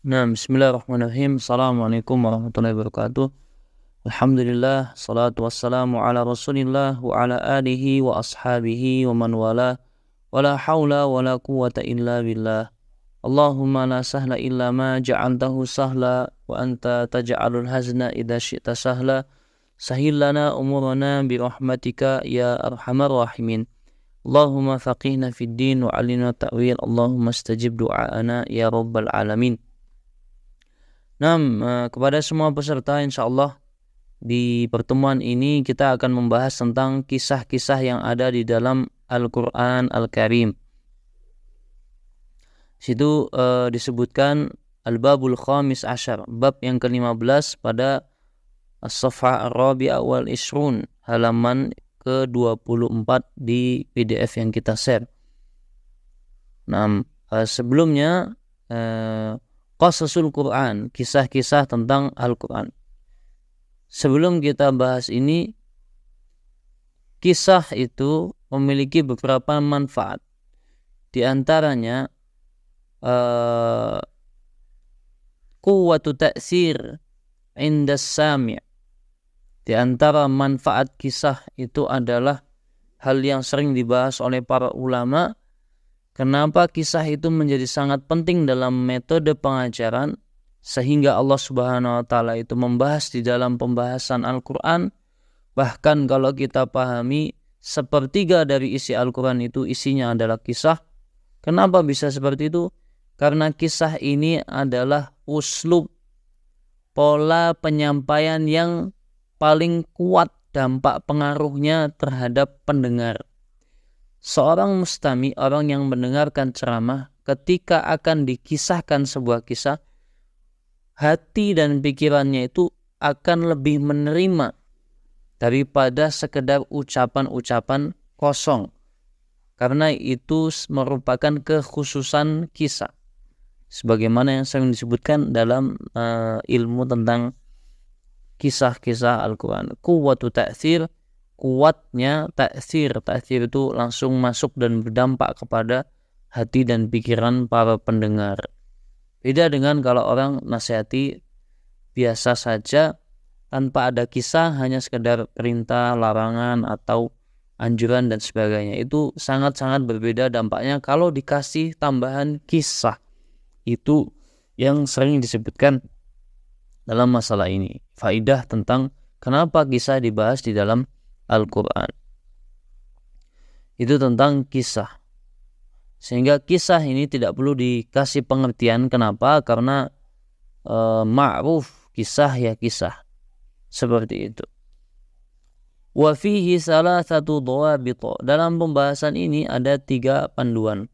Nah, bismillahirrahmanirrahim. Assalamualaikum warahmatullahi wabarakatuh. Alhamdulillah, salatu wassalamu ala rasulillah wa ala alihi wa ashabihi wa man wala wa la hawla wa la quwata illa billah. Allahumma la sahla illa ma ja'altahu sahla wa anta taj'alul hazna idha syi'ta sahla. Sahil lana umurana bi rahmatika ya arhamar rahimin. Allahumma faqihna fid din wa alina ta'wil. Allahumma stajib du'aana ya rabbal alamin. Nah, kepada semua peserta, insya Allah di pertemuan ini kita akan membahas tentang kisah-kisah yang ada di dalam Al-Quran Al-Karim. Situ disebutkan Al-Babul Khamis Ashar, bab yang ke-15 pada As-Safha Ar-Rabi'ah wal Ishrun, halaman ke-24 di PDF yang kita share. Nah, sebelumnya Qasasul Quran, kisah-kisah tentang Al-Quran. Sebelum kita bahas ini, kisah itu memiliki beberapa manfaat. Di antaranya quwwatu ta'sir indas sami'. Di antara manfaat kisah itu adalah hal yang sering dibahas oleh para ulama. Kenapa kisah itu menjadi sangat penting dalam metode pengajaran, sehingga Allah Subhanahu wa Ta'ala itu membahas di dalam pembahasan Al-Quran. Bahkan kalau kita pahami, sepertiga dari isi Al-Quran itu isinya adalah kisah. Kenapa bisa seperti itu? Karena kisah ini adalah uslub, pola penyampaian yang paling kuat dampak pengaruhnya terhadap pendengar. Seorang mustami, orang yang mendengarkan ceramah, ketika akan dikisahkan sebuah kisah, hati dan pikirannya itu akan lebih menerima daripada sekedar ucapan-ucapan kosong. Karena itu merupakan kekhususan kisah. Sebagaimana yang sering disebutkan dalam ilmu tentang kisah-kisah Al-Quran. Quwwatu ta'thir, kuatnya ta'thir. Ta'thir itu langsung masuk dan berdampak kepada hati dan pikiran para pendengar. Beda dengan kalau orang nasihati biasa saja tanpa ada kisah, hanya sekedar perintah, larangan, atau anjuran dan sebagainya. Itu sangat-sangat berbeda dampaknya kalau dikasih tambahan kisah. Itu yang sering disebutkan dalam masalah ini. Faidah tentang kenapa kisah dibahas di dalam Al-Quran. Itu tentang kisah. Sehingga kisah ini tidak perlu dikasih pengertian. Kenapa? Karena ma'ruf, kisah ya kisah. Seperti itu. Wa fihi salasatu dhawabit. Dalam pembahasan ini ada 3 panduan.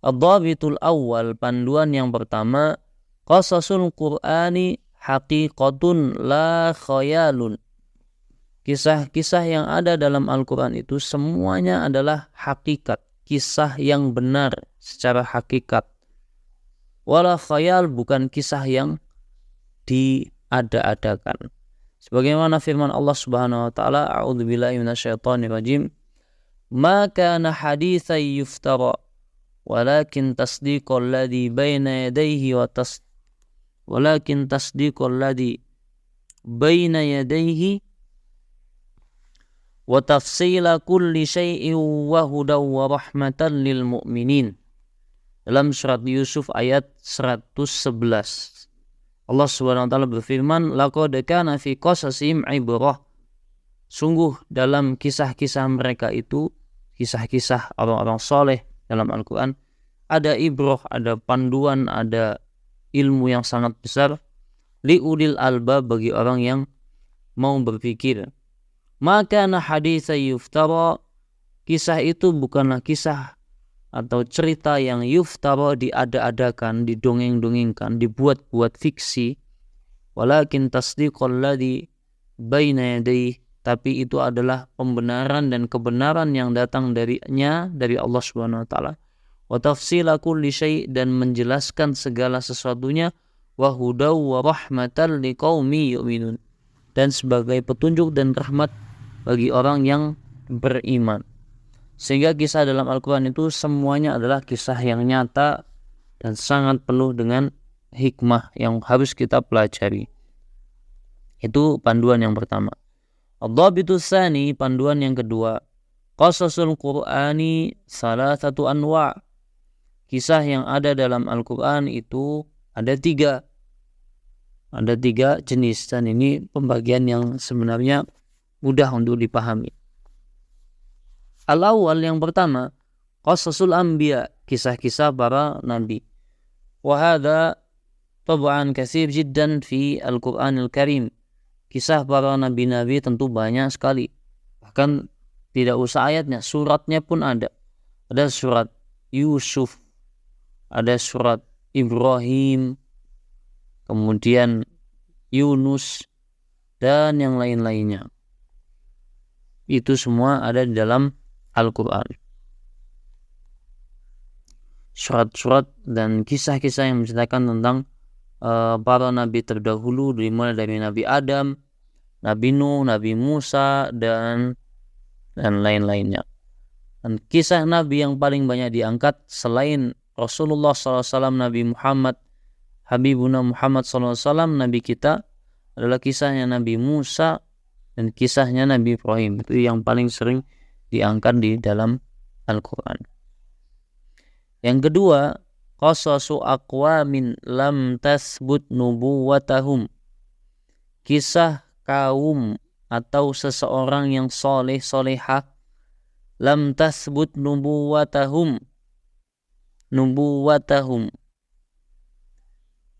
Ad-dhabitul awal, panduan yang pertama, qasasul Qur'ani haqiqatun la khayalun. Kisah-kisah yang ada dalam Al-Quran itu semuanya adalah hakikat, kisah yang benar secara hakikat. Wala khayal, bukan kisah yang diada-adakan. Sebagaimana firman Allah Subhanahu wa Ta'ala, a'udzubillahi minasyaitonirrajim, ma kana haditsan yuftara walakin tasdiqal ladzi baina yadayhi walakin tasdiqal ladzi baina yadayhi wa tafsila kulli syai'in wa hudaw wa rahmatan lil mu'minin. Dalam surat Yusuf ayat 111. Allah Subhanahu wa Ta'ala berfirman, laqad kana fi qasasihim ibrah. Sungguh dalam kisah-kisah mereka itu, kisah-kisah orang-orang soleh dalam Al-Quran, ada ibrah, ada panduan, ada ilmu yang sangat besar. Li'ulil albab, bagi orang yang mau berpikir. Maka haditsa yuftara, kisah itu bukanlah kisah atau cerita yang yuftara, diada-adakan, didongeng-dongengkan, dibuat-buat fiksi. Walakin tasdiqal ladzi baina yadayhi, tapi itu adalah pembenaran dan kebenaran yang datang darinya, dari Allah Subhanahu wa Ta'ala. Wa tafsila kulli syai', dan menjelaskan segala sesuatunya. Wa hudaw wa rahmatan liqaumi yu'minun, dan sebagai petunjuk dan rahmat bagi orang yang beriman. Sehingga kisah dalam Al-Quran itu semuanya adalah kisah yang nyata dan sangat penuh dengan hikmah yang harus kita pelajari. Itu panduan yang pertama. Ad-dhabitus tsani, panduan yang kedua, qasasul Qur'ani salasatu anwa'. Kisah yang ada dalam Al-Qur'an itu ada tiga jenis, dan ini pembagian yang sebenarnya mudah untuk dipahami. Al-awwal, yang pertama, qasasul anbiya, kisah-kisah para nabi. Wa hadha tab'an katsir jiddan fi Al-Qur'anil Karim. Kisah para nabi-nabi tentu banyak sekali. Bahkan tidak usah ayatnya, suratnya pun ada. Ada surat Yusuf, ada surat Ibrahim, kemudian Yunus, dan yang lain-lainnya. Itu semua ada di dalam Al-Quran. Surat-surat dan kisah-kisah yang menceritakan tentang para nabi terdahulu, dimulai dari Nabi Adam, Nabi Nuh, Nabi Musa, dan lain-lainnya. Dan kisah nabi yang paling banyak diangkat selain Rasulullah SAW, Nabi Muhammad, Habibuna Muhammad SAW, Nabi kita, adalah kisahnya Nabi Musa dan kisahnya Nabi Ibrahim. Itu yang paling sering diangkat di dalam Al-Quran. Yang kedua, qasasu aqwamin lam tasbut nubuwatahum. Kisah kaum atau seseorang yang soleh solehah, lam tasbut nubuwatahum,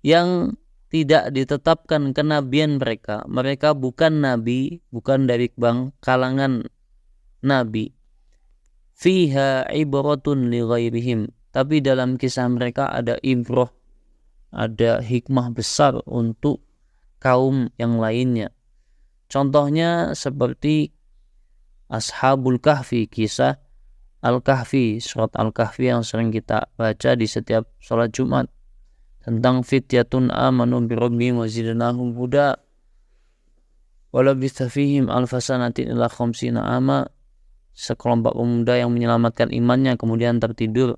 yang tidak ditetapkan kenabian mereka. Mereka bukan nabi, bukan dari kalangan nabi. Fiha ibratun li ghairihim, tapi dalam kisah mereka ada ibrah, ada hikmah besar untuk kaum yang lainnya. Contohnya seperti Ashabul Kahfi, kisah Al-Kahfi, surat Al-Kahfi yang sering kita baca di setiap sholat Jumat, tentang fityatun amanu bi rabbihim wa zidnahum huda wa labitha fihim alfasanatin ila khamsina ama. Sekelompok pemuda yang menyelamatkan imannya kemudian tertidur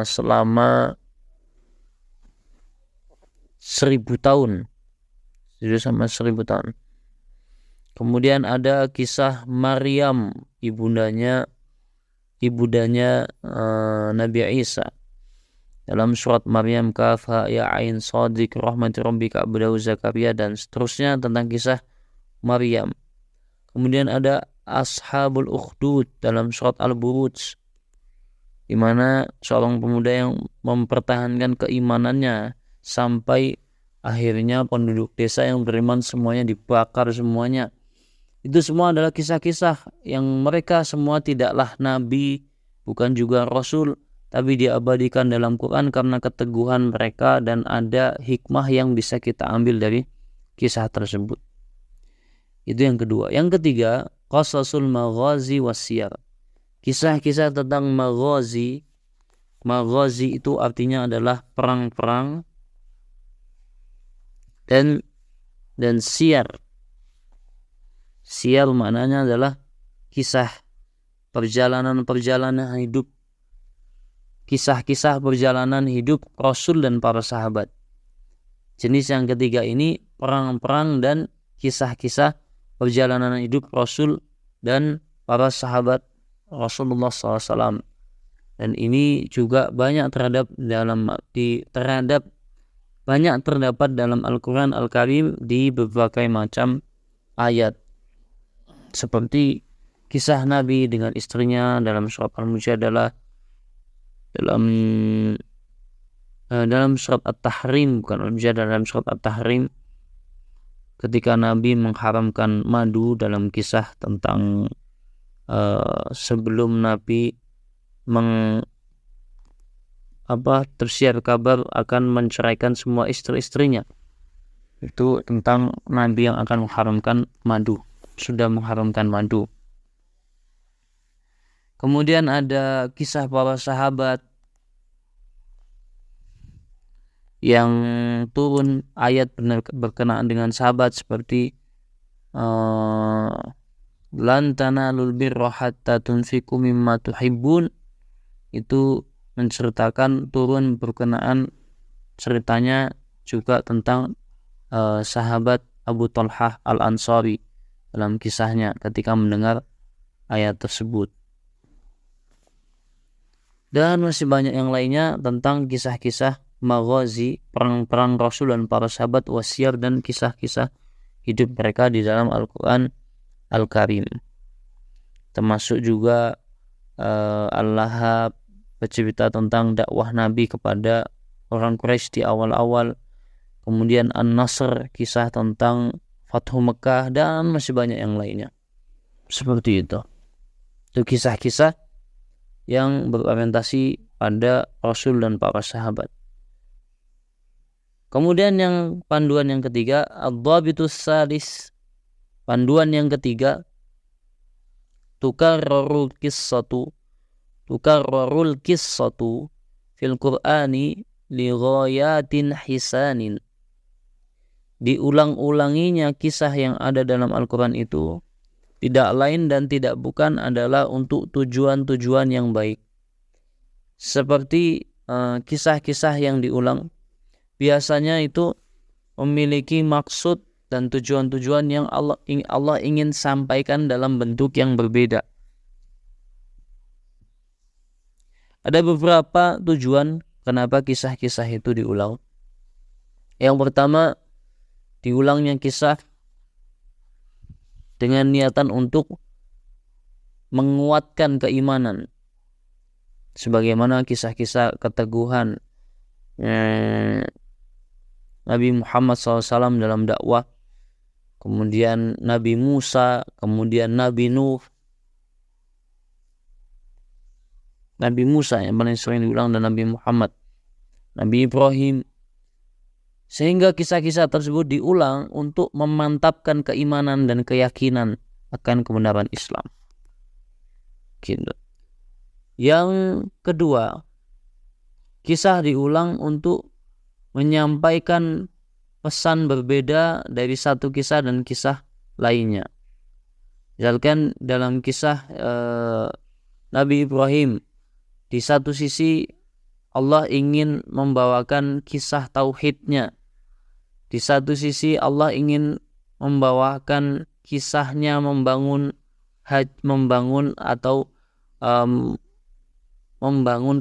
selama 1000 tahun. Tidur sama 1000 tahun. Kemudian ada kisah Maryam, ibundanya Nabi Isa. Dalam surat Maryam, Kaf ha ya ain sad dzikru rahmati rabbika abdahu Zakaria, dan seterusnya tentang kisah Maryam. Kemudian ada Ashabul Ukhdud dalam surat Al-Buruj, di mana seorang pemuda yang mempertahankan keimanannya sampai akhirnya penduduk desa yang beriman semuanya dibakar semuanya. Itu semua adalah kisah-kisah yang mereka semua tidaklah nabi, bukan juga rasul, tapi diabadikan dalam Quran karena keteguhan mereka, dan ada hikmah yang bisa kita ambil dari kisah tersebut. Itu yang kedua. Yang ketiga, qasasul maghazi wasyar. Kisah-kisah tentang maghazi. Maghazi itu artinya adalah perang-perang, dan siyar. Siyar maknanya adalah kisah perjalanan hidup, kisah-kisah perjalanan hidup Rasul dan para sahabat. Jenis yang ketiga ini perang-perang dan kisah-kisah perjalanan hidup Rasul dan para sahabat Rasulullah SAW. Dan ini juga banyak terdapat dalam Al-Quran Al-Karim di berbagai macam ayat. Seperti kisah Nabi dengan istrinya dalam surat Al-Mujadalah, dalam surat At-Tahrim, bukan Al-Mujadalah, dalam surat At-Tahrim, ketika Nabi mengharamkan madu, dalam kisah tentang sebelum Nabi tersiar kabar akan menceraikan semua istri-istrinya. Itu tentang Nabi yang akan mengharamkan madu, sudah mengharamkan madu. Kemudian ada kisah para sahabat yang turun ayat berkenaan dengan sahabat, seperti lan tanalul birra hatta tunfiqu mimma tuhibbun. Itu menceritakan turun berkenaan ceritanya juga tentang sahabat Abu Talhah Al-Ansari dalam kisahnya ketika mendengar ayat tersebut. Dan masih banyak yang lainnya tentang kisah-kisah maghazi, perang-perang Rasul dan para sahabat, wasiar dan kisah-kisah hidup mereka di dalam Al-Quran Al-Karim. Termasuk juga Al-Lahab, bercerita tentang dakwah Nabi kepada orang Quraisy di awal-awal. Kemudian An-Nasr, kisah tentang Fathu Mekah, dan masih banyak yang lainnya. Seperti itu. Itu kisah-kisah yang berorientasi pada Rasul dan para sahabat. Kemudian yang panduan yang ketiga, ad-dhabitus salis. Panduan yang ketiga, tukarrarul qissatu fil Qur'ani li ghayatin hisanin. Diulang-ulanginya kisah yang ada dalam Al-Quran itu tidak lain dan tidak bukan adalah untuk tujuan-tujuan yang baik. Seperti kisah-kisah yang diulang biasanya itu memiliki maksud dan tujuan-tujuan yang Allah ingin sampaikan dalam bentuk yang berbeda. Ada beberapa tujuan kenapa kisah-kisah itu diulang. Yang pertama, diulangnya kisah dengan niatan untuk menguatkan keimanan. Sebagaimana kisah-kisah keteguhan Nabi Muhammad SAW dalam dakwah, kemudian Nabi Musa, kemudian Nabi Nuh, Nabi Musa yang paling sering diulang, dan Nabi Muhammad, Nabi Ibrahim. Sehingga kisah-kisah tersebut diulang untuk memantapkan keimanan dan keyakinan akan kebenaran Islam. Gitu. Yang kedua, kisah diulang untuk menyampaikan pesan berbeda dari satu kisah dan kisah lainnya. Misalkan dalam kisah Nabi Ibrahim, di satu sisi Allah ingin membawakan kisah tauhidnya. Di satu sisi Allah ingin membawakan kisahnya membangun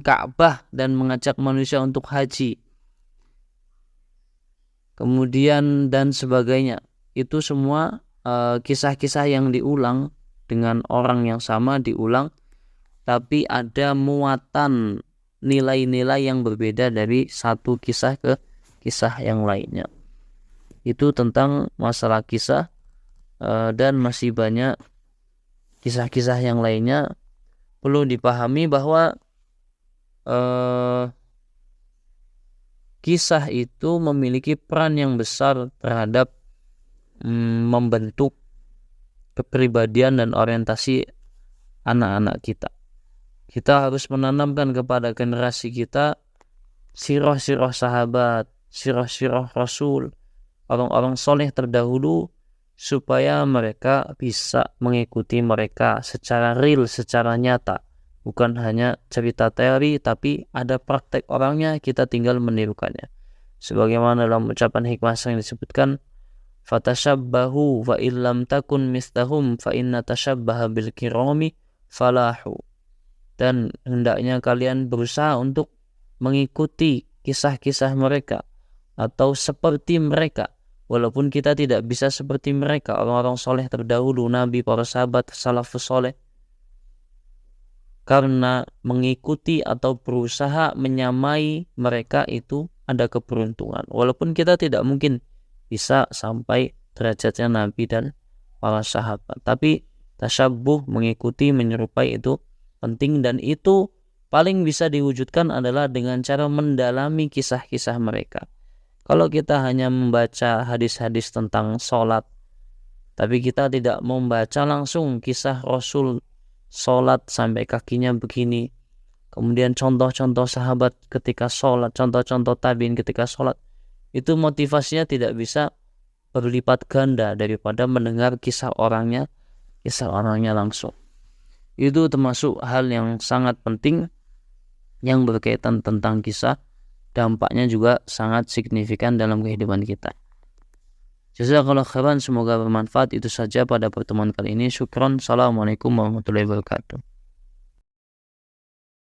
Ka'bah dan mengajak manusia untuk haji. Kemudian dan sebagainya. Itu semua kisah-kisah yang diulang dengan orang yang sama diulang, tapi ada muatan nilai-nilai yang berbeda dari satu kisah ke kisah yang lainnya. Itu tentang masalah kisah, dan masih banyak kisah-kisah yang lainnya. Perlu dipahami bahwa kisah itu memiliki peran yang besar terhadap membentuk kepribadian dan orientasi anak-anak kita. Kita harus menanamkan kepada generasi kita sirah-sirah sahabat, sirah-sirah Rasul, orang-orang soleh terdahulu, supaya mereka bisa mengikuti mereka secara real, secara nyata. Bukan hanya cerita teori, tapi ada praktek orangnya, kita tinggal menirukannya. Sebagaimana dalam ucapan hikmah yang disebutkan, fatashabbahu wa illam takun mislahum fa inna tashabbaha bil kirami falahu. Dan hendaknya kalian berusaha untuk mengikuti kisah-kisah mereka atau seperti mereka, walaupun kita tidak bisa seperti mereka, orang-orang soleh terdahulu, nabi, para sahabat, salafus soleh. Karena mengikuti atau berusaha menyamai mereka itu ada keberuntungan, walaupun kita tidak mungkin bisa sampai derajatnya nabi dan para sahabat, tapi tasyabbuh, mengikuti, menyerupai itu penting, dan itu paling bisa diwujudkan adalah dengan cara mendalami kisah-kisah mereka. Kalau kita hanya membaca hadis-hadis tentang sholat, tapi kita tidak membaca langsung kisah Rasul sholat sampai kakinya begini, kemudian contoh-contoh sahabat ketika sholat, contoh-contoh tabiin ketika sholat, itu motivasinya tidak bisa berlipat ganda daripada mendengar kisah orangnya langsung. Itu termasuk hal yang sangat penting yang berkaitan tentang kisah dampaknya juga sangat signifikan dalam kehidupan kita. Jazakallahu khairan, semoga bermanfaat. Itu saja pada pertemuan kali ini. Syukron. Assalamualaikum warahmatullahi wabarakatuh.